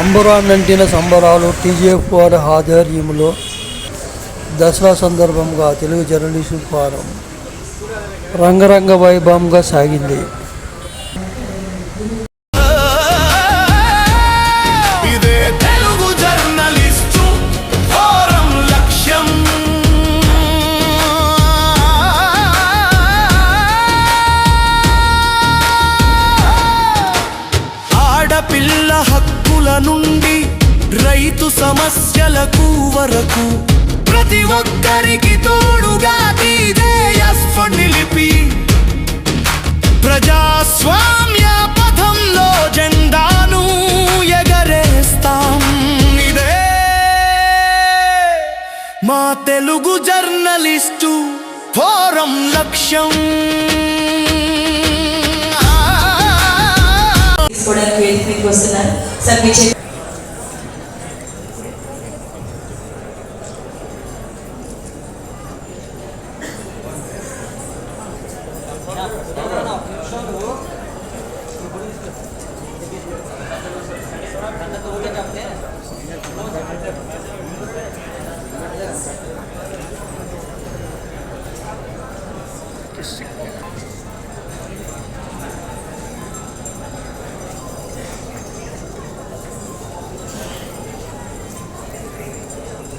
అంబరాన్నంటిన సంబరాలు టీజీఎఫ్ వారి ఆధ్వర్యంలో దసరా సందర్భంగా తెలుగు జర్నలిస్టు ఫోరం రంగరంగ వైభవంగా సాగింది. ఆడపిల్ల హక్కుల నుండి రైతు సమస్యలకు వరకు ప్రతి ఒక్కరికి తోడుగా నిలిపి ప్రజాస్వామ్య పథంలో జెండాను ఎగరేస్తాం. ఇదే మా తెలుగు జర్నలిస్టు ఫోరం లక్ష్యం. వస్తున్నారు సార్ మీ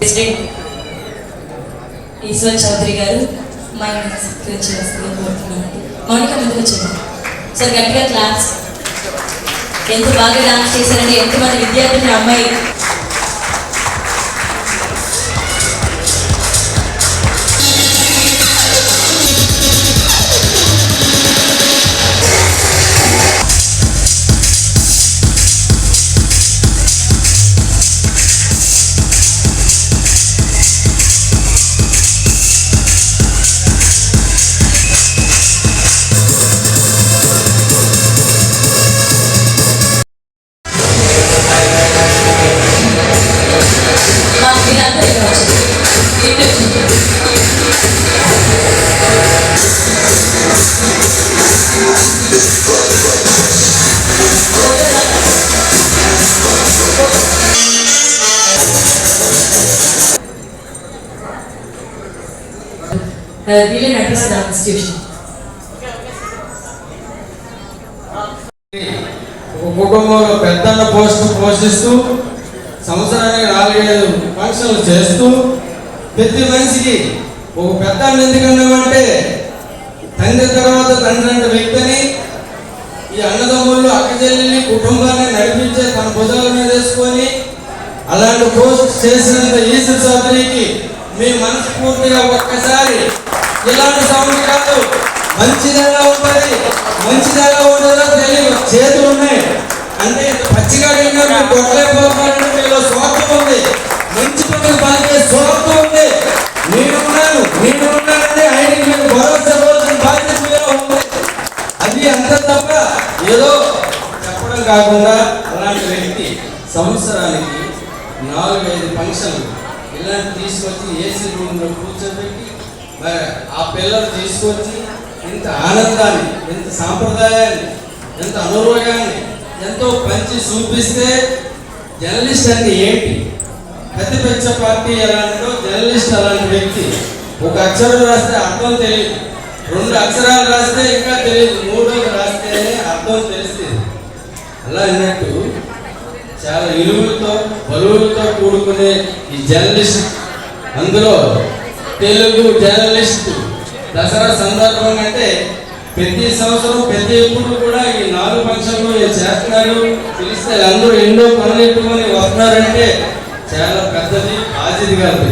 ప్రెసిడెంట్ ఈశ్వర్ చౌదరి గారు మైండ్ కోరుతున్నానండి. మౌనిక ముందుకు వచ్చారు సార్, గట్టిగా క్లాస్. ఎంత బాగా డాన్స్ చేశారండి, ఎంతమంది విద్యార్థులు అమ్మాయి. Really understand institution. కుటుంబంలో పెద్దన్న పోషిస్తూ సంవత్సరానికి 4-5 ఫంక్షన్లు చేస్తూ ప్రతి మనిషికి ఒక పెద్దన్న ఎందుకన్నామంటే తండ్రి తర్వాత తండ్రి అంటే వ్యక్తిని ఈ అన్నదమ్ముళ్ళు అక్క చెల్లెల్ని కుటుంబాన్ని నడిపించే తన భుజాల మీద వేసుకొని అలాంటి పోస్ట్ చేసినంత ఈశ్వర్ చౌదరికి మీ మనస్ఫూర్తిగా ఒక్కసారి ఇలాంటి సౌండ్ కాదు, మంచిదెలా ఉంటుంది మంచిదెలా ఉండదో తెలియదు. చేతులు ఉన్నాయి అంటే పచ్చిగా కొట్టలేకపోతున్నారంటే మీలో స్వార్థం ఉంది, మంచి పనులు పలికే స్వార్థం ఉంది. నేనున్నానని ఆయనకి మీకు భరోసా ఇవ్వాల్సిన బాధ్యత మీలో ఉంది. అది అంత తప్ప ఏదో చెప్పడం కాకుండా అలాంటి వ్యక్తి సంవత్సరానికి 4-5 ఫంక్షన్లు ఇలాంటి తీసుకొచ్చి ఏసీ రూమ్లో కూర్చోబెట్టి మరి ఆ పిల్లలు తీసుకొచ్చి ఇంత ఆనందాన్ని, ఇంత సాంప్రదాయాన్ని, ఎంత అనురోగాన్ని ఎంతో పంచి చూపిస్తే జర్నలిస్ట్ అంటే ఏంటి, ప్రతిపక్ష పార్టీ ఎలాంటిదో జర్నలిస్ట్ అలాంటి వ్యక్తి. ఒక అక్షరం రాస్తే అర్థం తెలియదు, 2 అక్షరాలు రాస్తే ఇంకా తెలియదు, 3వ రాస్తేనే అర్థం తెలుస్తుంది. అలా అన్నట్టు చాలా విలువలతో బలువులతో కూడుకునే ఈ జర్నలిస్ట్, అందులో తెలుగు జర్నలిస్ట్ దసరా సందర్భం అంటే ప్రతి సంవత్సరం ప్రతి ఎప్పుడు కూడా ఈ 4 ఫంక్షన్లు చేస్తున్నారు. పిలిస్తే అందరూ ఎన్నో పనులు ఎట్టుకొని వస్తున్నారంటే చాలా పెద్దది బాధ్యత కాదు.